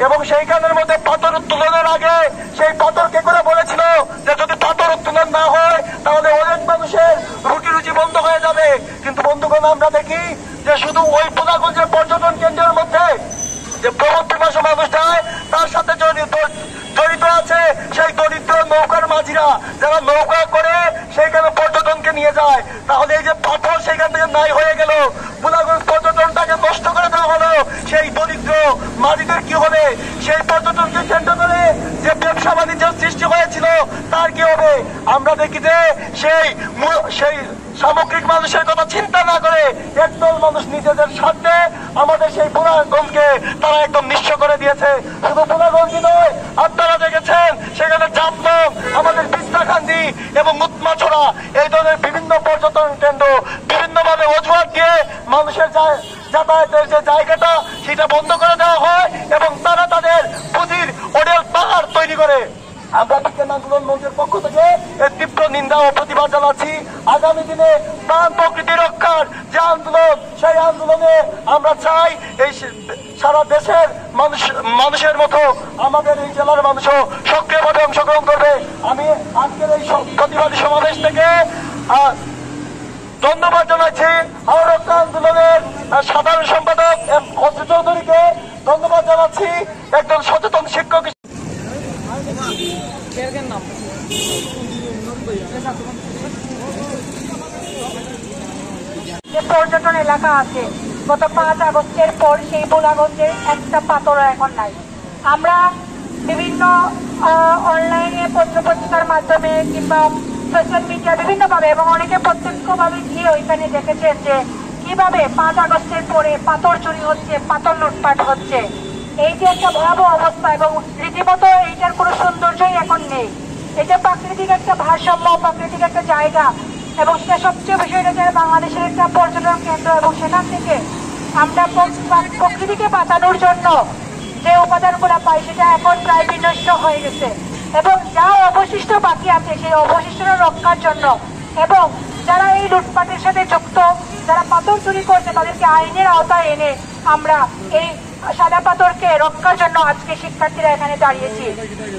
এবং সেইখানের মধ্যে পাথর উত্তোলনের আগে সেই পাথরকে করে বলেছিল যে যদি পাথর উত্তোলন না হয় তাহলে অনেক মানুষের রুটি রুজি বন্ধ হয়ে যাবে। কিন্তু বন্ধুগণ, আমরা দেখি যে শুধু ওই পোলাগঞ্জের পর্যটন কেন্দ্রের মধ্যে যে প্রবর্তী মানুষ যায় তার সাথে জড়িত আছে সেই দরিদ্র নৌকার মাঝিরা, যারা নৌকা করে সেইখানে পর্যটনকে নিয়ে যায়। তাহলে এই যে পাথর সেইখান থেকে নাই হয়ে গেল, পোলাগঞ্জ পর্যটনটাকে নষ্ট করে দেওয়া হলো, সেই দরিদ্র মাঝিদের কি হবে? সেই পর্যটনকে কেন্দ্র করে যে ব্যবসা বাণিজ্যের সৃষ্টি হয়েছিল তার কি হবে? আমরা দেখি যে সেই সামগ্রিক মানুষের কথা চিন্তা না করে একদল মানুষ নিজেদের স্বার্থে আমাদের সেই পোলাগঞ্জকে তারা একদম নিঃস্ব করে দিয়েছে। শুধু পোলাগঞ্জই নয়, আপনারা দেখেছেন সেখানে জাফলং, আমাদের বিদ্যাকান্দি এবং উৎমাছড়া এই ধরনের বিভিন্ন পর্যটন কেন্দ্র বিভিন্নভাবে অজুহাত দিয়ে মানুষের যাতায়াতের যে জায়গাটা সেটা বন্ধ করে দেওয়া হয় এবং তারা তাদের পুঁজির ওডেল পাহাড় তৈরি করে। আমরা বিজ্ঞান আন্দোলন মঞ্চের পক্ষ থেকে এর তীব্র নিন্দা ও প্রতিবাদ জানাচ্ছি। আগামী দিনে প্রাণ প্রকৃতি রক্ষার যে আন্দোলন, সেই আন্দোলনে আমরা চাই এই সারা দেশের মানুষের মতো আমাদের এই জেলার মানুষও সক্রিয়ভাবে অংশগ্রহণ করবে। আমি আজকের এই প্রতিবাদী সমাবেশ থেকে ধন্যবাদ জানাচ্ছি হাওড় রক্ষা আন্দোলনের সাধারণ সম্পাদক অঞ্জু চৌধুরীকে ধন্যবাদ জানাচ্ছি, একজন সচেতন শিক্ষক। যে পর্যটন এলাকা আছে, গত 5 আগস্টের পর সেই পোলাগঞ্জের একটা পাথরও এখন নাই। আমরা বিভিন্ন অনলাইনে পত্রপত্রিকার মাধ্যমে কিংবা সোশ্যাল মিডিয়া বিভিন্নভাবে এবং অনেকে প্রত্যক্ষভাবে গিয়ে ওইখানে দেখেছেন যে কিভাবে 5 আগস্টের পরে পাথর চুরি হচ্ছে, পাথর লুটপাট হচ্ছে। এই যে একটা ভয়াবহ অবস্থা এবং রীতিমতো এইটার কোনো সৌন্দর্যই এখন নেই। এটা প্রাকৃতিক একটা ভারসাম্য, প্রাকৃতিক একটা জায়গা এবং সেটা সবচেয়ে বিষয়টা যে বাংলাদেশের একটা পর্যটন কেন্দ্র এবং সেখান থেকে আমরা প্রকৃতিকে বাঁচানোর জন্য যে উপাদানগুলো পাই সেটা এখন প্রায় বিনষ্ট হয়ে গেছে এবং যা অবশিষ্ট বাকি আছে সেই অবশিষ্ট রক্ষার জন্য এবং যারা এই লুটপাটের সাথে যুক্ত, যারা পাথর চুরি করছে তাদেরকে আইনের আওতায় এনে আমরা এই সাদা পাথরকে রক্ষার জন্য আজকে শিক্ষার্থীরা এখানে দাঁড়িয়েছি।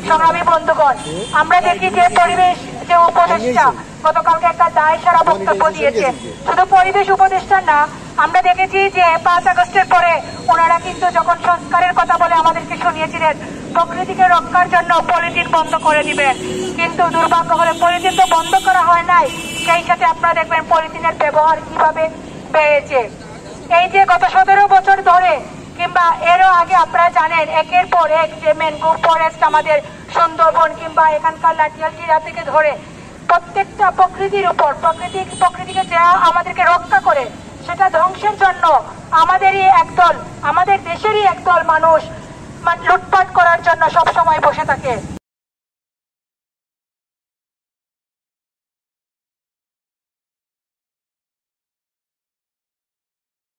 সংগ্রামী বন্ধুগণ, আমরা দেখি যে পরিবেশ যে উপদেষ্টা গতকালকে একটা দায় সারা বক্তব্য দিয়েছেন। শুধু পরিবেশ উপদেষ্টা না, আমরা দেখেছি যে 5 আগস্টের পরে ওনারা কিন্তু যখন সংস্কারের কথা বলে আমাদেরকে শুনিয়েছিলেন প্রকৃতিকে রক্ষার জন্য পলিথিন বন্ধ করে দিবেন, কিন্তু দুর্ভাগ্য হলে পলিথিন তো বন্ধ করা হয় নাই, সেই সাথে আপনারা দেখবেন পলিথিনের ব্যবহার কিভাবে বেড়েছে। এই যে গত 17 বছর ধরে কিংবা এরও আগে আপনারা জানেন একের পর এক যে ম্যানগ্রোভ ফরেস্ট আমাদের সুন্দরবন কিংবা এখানকার লাঠিয়াল টিলা থেকে ধরে প্রত্যেকটা প্রকৃতির উপর প্রকৃতিকে যা আমাদেরকে রক্ষা করে সেটা ধ্বংসের জন্য আমাদের দেশেরই একদল মানুষ লুটপাট করার জন্য সবসময় বসে থাকে।